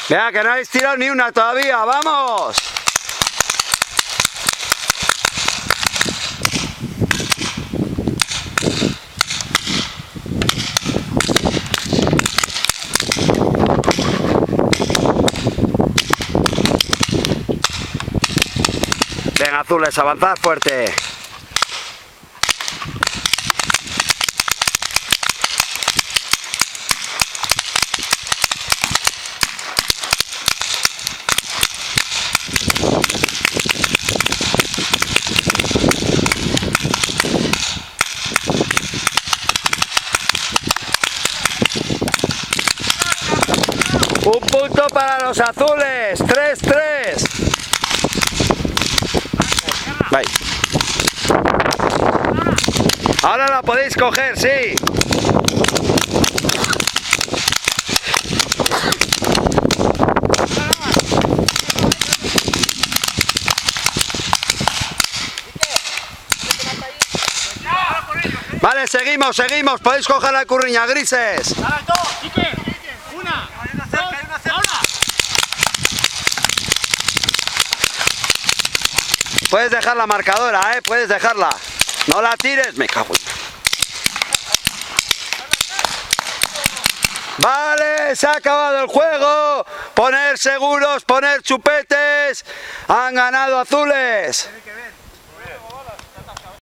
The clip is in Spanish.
Vea que no habéis tirado ni una todavía, ¡vamos! Venga, azules, avanzad fuerte. Un punto para los azules, 3-3. Bye. Ahora la podéis coger, sí. Vale, seguimos, podéis coger la curriña, grises. Puedes dejar la marcadora, puedes dejarla. No la tires, me cago en... Vale, se ha acabado el juego. Poner seguros, poner chupetes. Han ganado azules.